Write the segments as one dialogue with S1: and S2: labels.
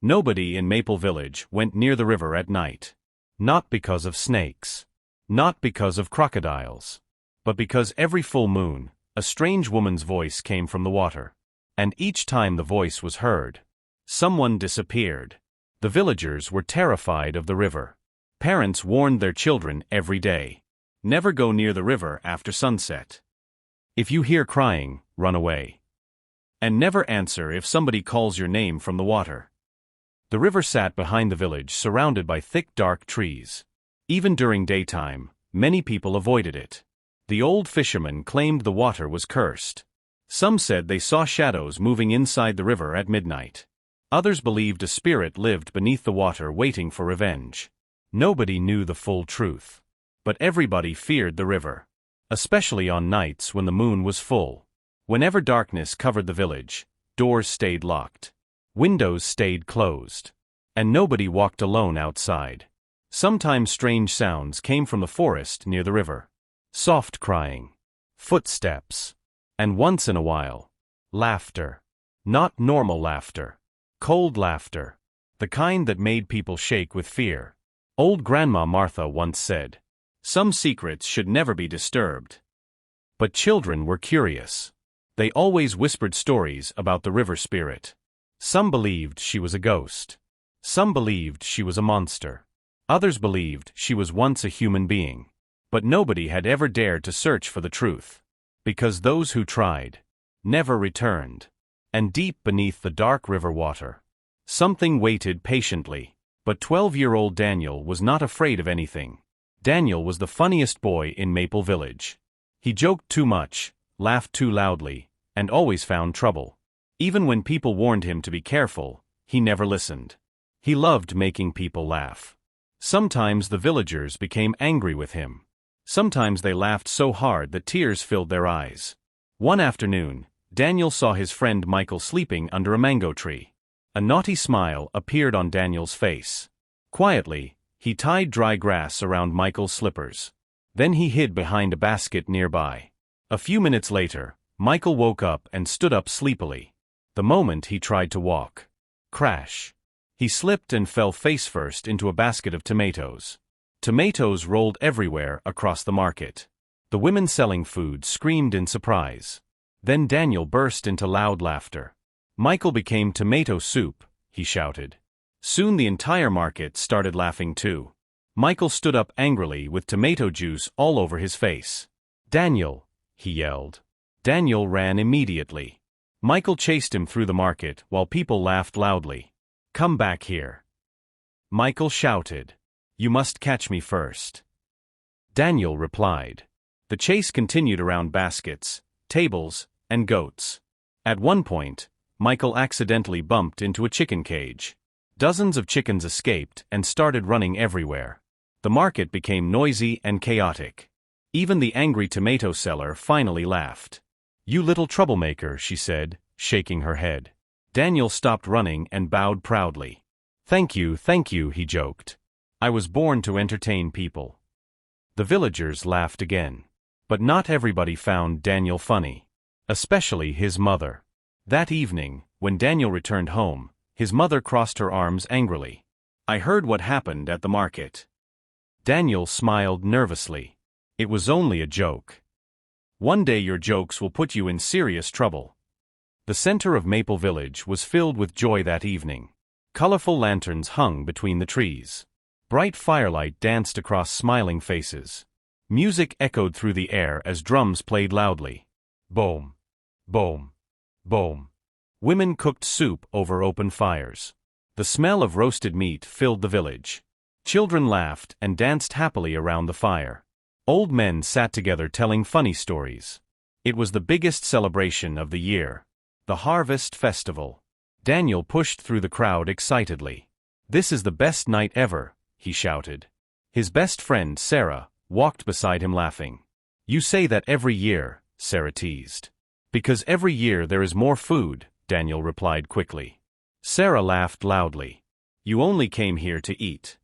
S1: Nobody in Maple Village went near the river at night. Not because of snakes. Not because of crocodiles. But because every full moon, a strange woman's voice came from the water. And each time the voice was heard, someone disappeared. The villagers were terrified of the river. Parents warned their children every day. Never go near the river after sunset. If you hear crying, run away. And never answer if somebody calls your name from the water. The river sat behind the village, surrounded by thick dark trees. Even during daytime, many people avoided it. The old fishermen claimed the water was cursed. Some said they saw shadows moving inside the river at midnight. Others believed a spirit lived beneath the water waiting for revenge. Nobody knew the full truth. But everybody feared the river. Especially on nights when the moon was full. Whenever darkness covered the village, doors stayed locked. Windows stayed closed. And nobody walked alone outside. Sometimes strange sounds came from the forest near the river. Soft crying. Footsteps. And once in a while, laughter. Not normal laughter. Cold laughter. The kind that made people shake with fear. Old Grandma Martha once said, "Some secrets should never be disturbed." But children were curious. They always whispered stories about the river spirit. Some believed she was a ghost. Some believed she was a monster. Others believed she was once a human being. But nobody had ever dared to search for the truth. Because those who tried never returned. And deep beneath the dark river water, something waited patiently. But 12-year-old Daniel was not afraid of anything. Daniel was the funniest boy in Maple Village. He joked too much, laughed too loudly, and always found trouble. Even when people warned him to be careful, he never listened. He loved making people laugh. Sometimes the villagers became angry with him. Sometimes they laughed so hard that tears filled their eyes. One afternoon, Daniel saw his friend Michael sleeping under a mango tree. A naughty smile appeared on Daniel's face. Quietly, he tied dry grass around Michael's slippers. Then he hid behind a basket nearby. A few minutes later, Michael woke up and stood up sleepily. The moment he tried to walk, crash. He slipped and fell face-first into a basket of tomatoes. Tomatoes rolled everywhere across the market. The women selling food screamed in surprise. Then Daniel burst into loud laughter. Michael became tomato soup, he shouted. Soon the entire market started laughing too. Michael stood up angrily with tomato juice all over his face. "Daniel!" he yelled. Daniel ran immediately. Michael chased him through the market while people laughed loudly. "Come back here!" Michael shouted. "You must catch me first." Daniel replied. The chase continued around baskets, tables, and goats. At one point, Michael accidentally bumped into a chicken cage. Dozens of chickens escaped and started running everywhere. The market became noisy and chaotic. Even the angry tomato seller finally laughed. "You little troublemaker," she said, shaking her head. Daniel stopped running and bowed proudly. Thank you," he joked. "I was born to entertain people." The villagers laughed again. But not everybody found Daniel funny. Especially his mother. That evening, when Daniel returned home, his mother crossed her arms angrily. "I heard what happened at the market." Daniel smiled nervously. "It was only a joke. One day your jokes will put you in serious trouble." The center of Maple Village was filled with joy that evening. Colorful lanterns hung between the trees. Bright firelight danced across smiling faces. Music echoed through the air as drums played loudly. Boom, boom, boom. Women cooked soup over open fires. The smell of roasted meat filled the village. Children laughed and danced happily around the fire. Old men sat together telling funny stories. It was the biggest celebration of the year. The Harvest Festival. Daniel pushed through the crowd excitedly. "This is the best night ever," he shouted. His best friend, Sarah, walked beside him laughing. "You say that every year," Sarah teased. "Because every year there is more food," Daniel replied quickly. Sarah laughed loudly. "You only came here to eat."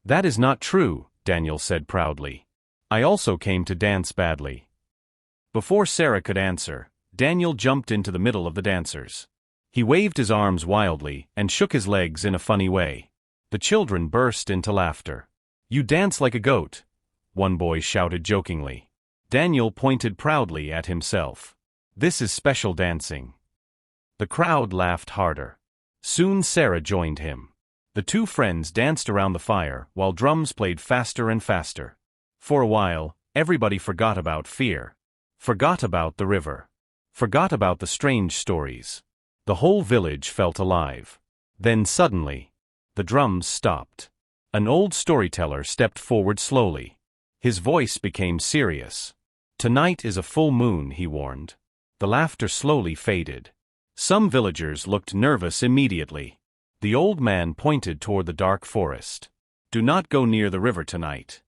S1: "That is not true," Daniel said proudly. "I also came to dance badly." Before Sarah could answer, Daniel jumped into the middle of the dancers. He waved his arms wildly and shook his legs in a funny way. The children burst into laughter. "You dance like a goat," one boy shouted jokingly. Daniel pointed proudly at himself. "This is special dancing." The crowd laughed harder. Soon Sarah joined him. The two friends danced around the fire while drums played faster and faster. For a while, everybody forgot about fear. Forgot about the river. Forgot about the strange stories. The whole village felt alive. Then suddenly, the drums stopped. An old storyteller stepped forward slowly. His voice became serious. "Tonight is a full moon," he warned. The laughter slowly faded. Some villagers looked nervous immediately. The old man pointed toward the dark forest. "Do not go near the river tonight."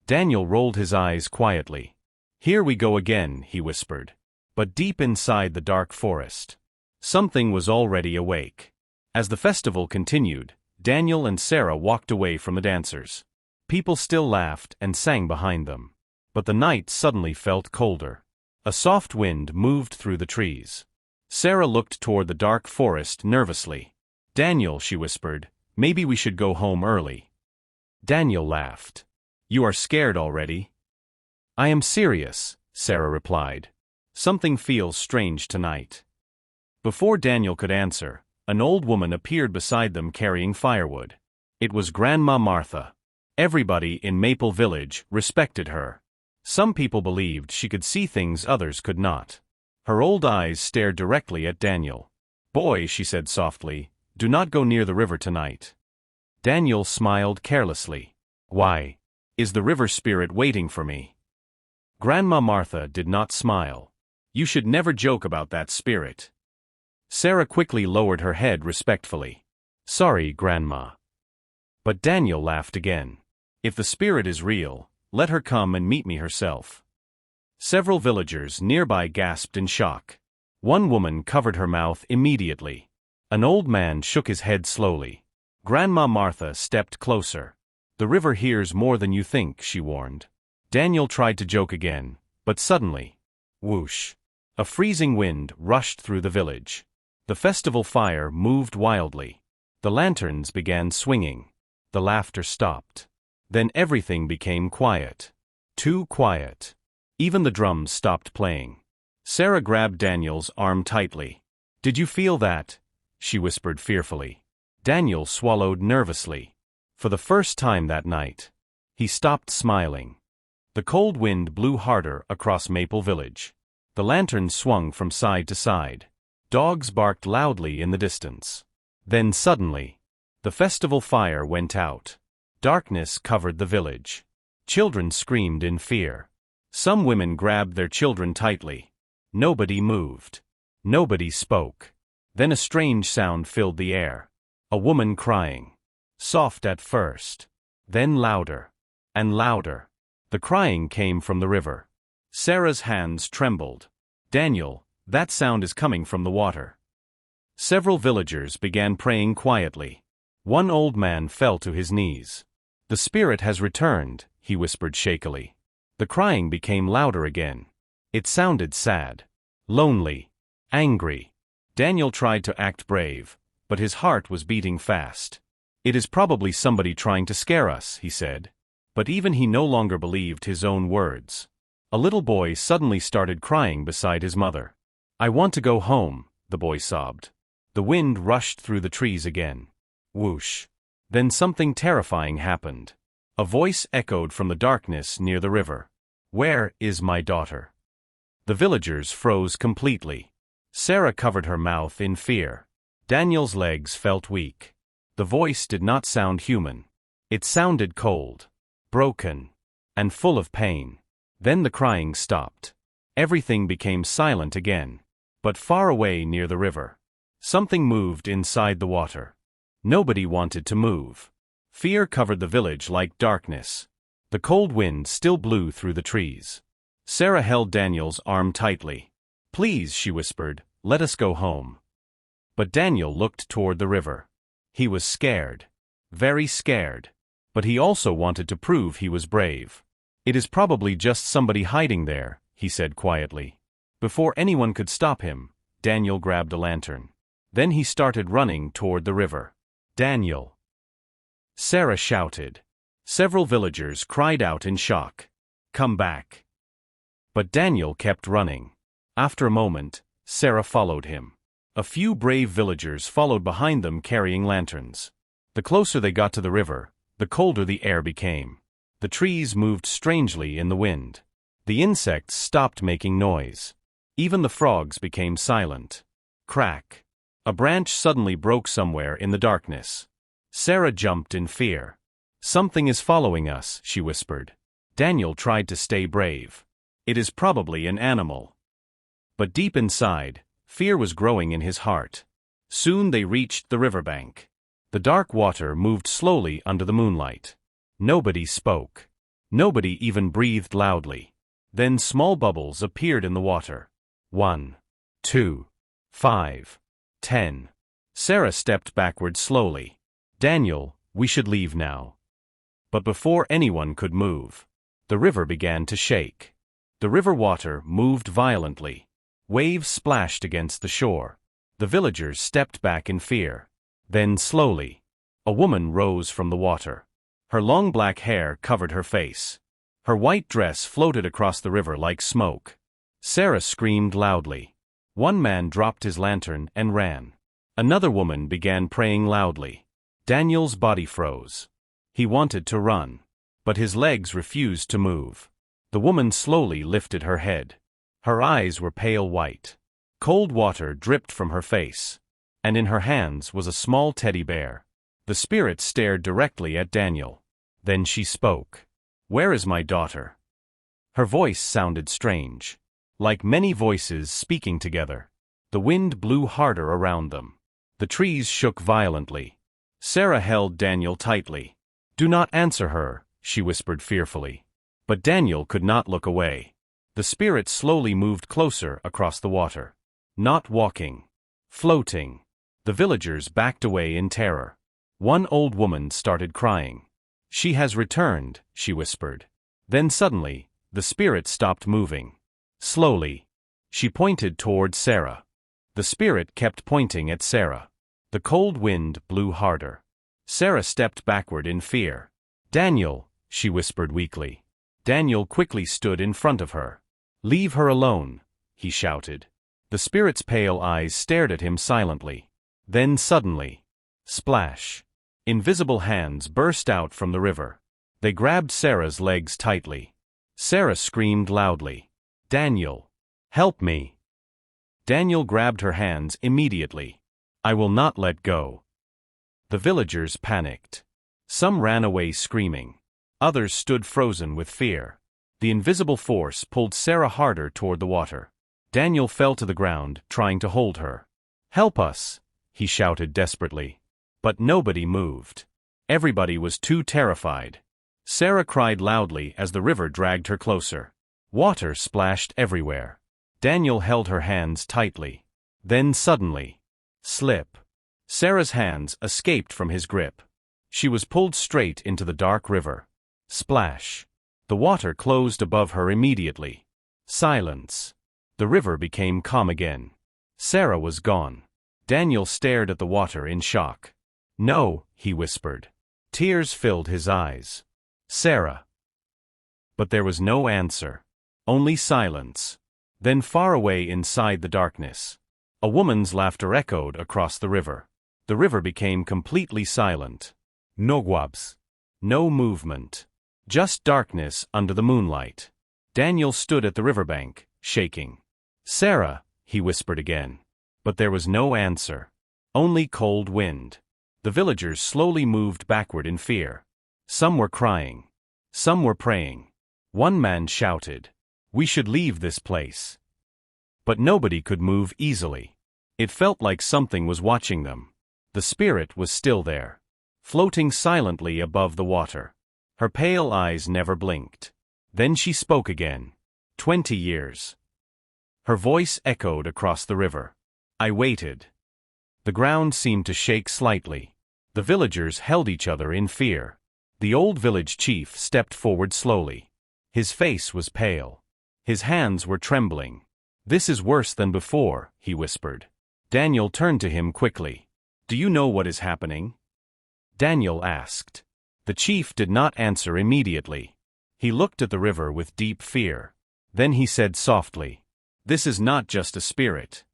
S1: Daniel rolled his eyes quietly. "Here we go again," he whispered. But deep inside the dark forest, something was already awake. As the festival continued, Daniel and Sarah walked away from the dancers. People still laughed and sang behind them. But the night suddenly felt colder. A soft wind moved through the trees. Sarah looked toward the dark forest nervously. "Daniel," she whispered, "maybe we should go home early." Daniel laughed. "You are scared already?" "I am serious," Sarah replied. "Something feels strange tonight." Before Daniel could answer, an old woman appeared beside them carrying firewood. It was Grandma Martha. Everybody in Maple Village respected her. Some people believed she could see things others could not. Her old eyes stared directly at Daniel. "Boy," she said softly, "do not go near the river tonight." Daniel smiled carelessly. "Why? Is the river spirit waiting for me?" Grandma Martha did not smile. "You should never joke about that spirit." Sarah quickly lowered her head respectfully. "Sorry, Grandma." But Daniel laughed again. "If the spirit is real, let her come and meet me herself." Several villagers nearby gasped in shock. One woman covered her mouth immediately. An old man shook his head slowly. Grandma Martha stepped closer. "The river hears more than you think," she warned. Daniel tried to joke again, but suddenly, whoosh! A freezing wind rushed through the village. The festival fire moved wildly. The lanterns began swinging. The laughter stopped. Then everything became quiet. Too quiet. Even the drums stopped playing. Sarah grabbed Daniel's arm tightly. "Did you feel that?" she whispered fearfully. Daniel swallowed nervously. For the first time that night, he stopped smiling. The cold wind blew harder across Maple Village. The lanterns swung from side to side. Dogs barked loudly in the distance. Then suddenly, the festival fire went out. Darkness covered the village. Children screamed in fear. Some women grabbed their children tightly. Nobody moved. Nobody spoke. Then a strange sound filled the air. A woman crying. Soft at first. Then louder. And louder. The crying came from the river. Sarah's hands trembled. "Daniel, that sound is coming from the water." Several villagers began praying quietly. One old man fell to his knees. "The spirit has returned," he whispered shakily. The crying became louder again. It sounded sad. Lonely. Angry. Daniel tried to act brave, but his heart was beating fast. "It is probably somebody trying to scare us," he said. But even he no longer believed his own words. A little boy suddenly started crying beside his mother. "I want to go home," the boy sobbed. The wind rushed through the trees again. Whoosh. Then something terrifying happened. A voice echoed from the darkness near the river. "Where is my daughter?" The villagers froze completely. Sarah covered her mouth in fear. Daniel's legs felt weak. The voice did not sound human. It sounded cold, broken, and full of pain. Then the crying stopped. Everything became silent again. But far away near the river, something moved inside the water. Nobody wanted to move. Fear covered the village like darkness. The cold wind still blew through the trees. Sarah held Daniel's arm tightly. "Please," she whispered, "let us go home." But Daniel looked toward the river. He was scared. Very scared. But he also wanted to prove he was brave. "It is probably just somebody hiding there," he said quietly. Before anyone could stop him, Daniel grabbed a lantern. Then he started running toward the river. Daniel! Sarah shouted. Several villagers cried out in shock. Come back! But Daniel kept running. After a moment, Sarah followed him. A few brave villagers followed behind them carrying lanterns. The closer they got to the river, the colder the air became. The trees moved strangely in the wind. The insects stopped making noise. Even the frogs became silent. Crack! A branch suddenly broke somewhere in the darkness. Sarah jumped in fear. Something is following us, she whispered. Daniel tried to stay brave. It is probably an animal. But deep inside, fear was growing in his heart. Soon they reached the riverbank. The dark water moved slowly under the moonlight. Nobody spoke. Nobody even breathed loudly. Then small bubbles appeared in the water. 1, 2, 5, 10. Sarah stepped backward slowly. Daniel, we should leave now. But before anyone could move, the river began to shake. The river water moved violently. Waves splashed against the shore. The villagers stepped back in fear. Then slowly, a woman rose from the water. Her long black hair covered her face. Her white dress floated across the river like smoke. Sarah screamed loudly. One man dropped his lantern and ran. Another woman began praying loudly. Daniel's body froze. He wanted to run, but his legs refused to move. The woman slowly lifted her head. Her eyes were pale white. Cold water dripped from her face, and in her hands was a small teddy bear. The spirit stared directly at Daniel. Then she spoke. Where is my daughter? Her voice sounded strange, like many voices speaking together. The wind blew harder around them. The trees shook violently. Sarah held Daniel tightly. Do not answer her, she whispered fearfully. But Daniel could not look away. The spirit slowly moved closer across the water. Not walking. Floating. The villagers backed away in terror. One old woman started crying. She has returned, she whispered. Then suddenly, the spirit stopped moving. Slowly. She pointed toward Sarah. The spirit kept pointing at Sarah. The cold wind blew harder. Sarah stepped backward in fear. Daniel, she whispered weakly. Daniel quickly stood in front of her. Leave her alone, he shouted. The spirit's pale eyes stared at him silently. Then suddenly, splash! Invisible hands burst out from the river. They grabbed Sarah's legs tightly. Sarah screamed loudly. Daniel! Help me! Daniel grabbed her hands immediately. I will not let go. The villagers panicked. Some ran away screaming. Others stood frozen with fear. The invisible force pulled Sarah harder toward the water. Daniel fell to the ground, trying to hold her. Help us! He shouted desperately. But nobody moved. Everybody was too terrified. Sarah cried loudly as the river dragged her closer. Water splashed everywhere. Daniel held her hands tightly. Then suddenly, slip! Sarah's hands escaped from his grip. She was pulled straight into the dark river. Splash! The water closed above her immediately. Silence. The river became calm again. Sarah was gone. Daniel stared at the water in shock. No, he whispered. Tears filled his eyes. Sarah. But there was no answer. Only silence. Then far away inside the darkness, a woman's laughter echoed across the river. The river became completely silent. No guabs. No movement. Just darkness under the moonlight. Daniel stood at the riverbank, shaking. Sarah, he whispered again. But there was no answer. Only cold wind. The villagers slowly moved backward in fear. Some were crying. Some were praying. One man shouted, "We should leave this place." But nobody could move easily. It felt like something was watching them. The spirit was still there, floating silently above the water. Her pale eyes never blinked. Then she spoke again. 20 years. Her voice echoed across the river. I waited. The ground seemed to shake slightly. The villagers held each other in fear. The old village chief stepped forward slowly. His face was pale. His hands were trembling. This is worse than before, he whispered. Daniel turned to him quickly. "Do you know what is happening?" Daniel asked. The chief did not answer immediately. He looked at the river with deep fear. Then he said softly, "This is not just a spirit."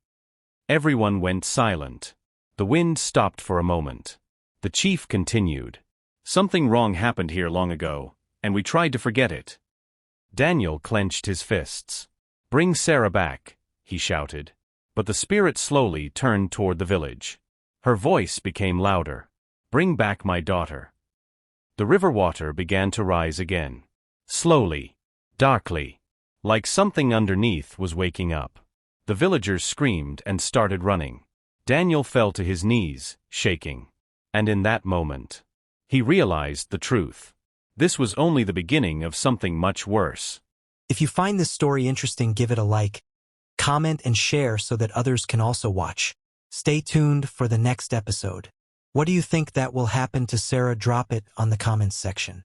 S1: Everyone went silent. The wind stopped for a moment. The chief continued. "Something wrong happened here long ago, and we tried to forget it." Daniel clenched his fists. "Bring Sarah back," he shouted. But the spirit slowly turned toward the village. Her voice became louder. "Bring back my daughter." The river water began to rise again. Slowly, darkly, like something underneath was waking up. The villagers screamed and started running. Daniel fell to his knees, shaking. And in that moment, he realized the truth. This was only the beginning of something much worse.
S2: If you find this story interesting, give it a like, comment, and share so that others can also watch. Stay tuned for the next episode. What do you think that will happen to Sarah? Drop it on the comments section.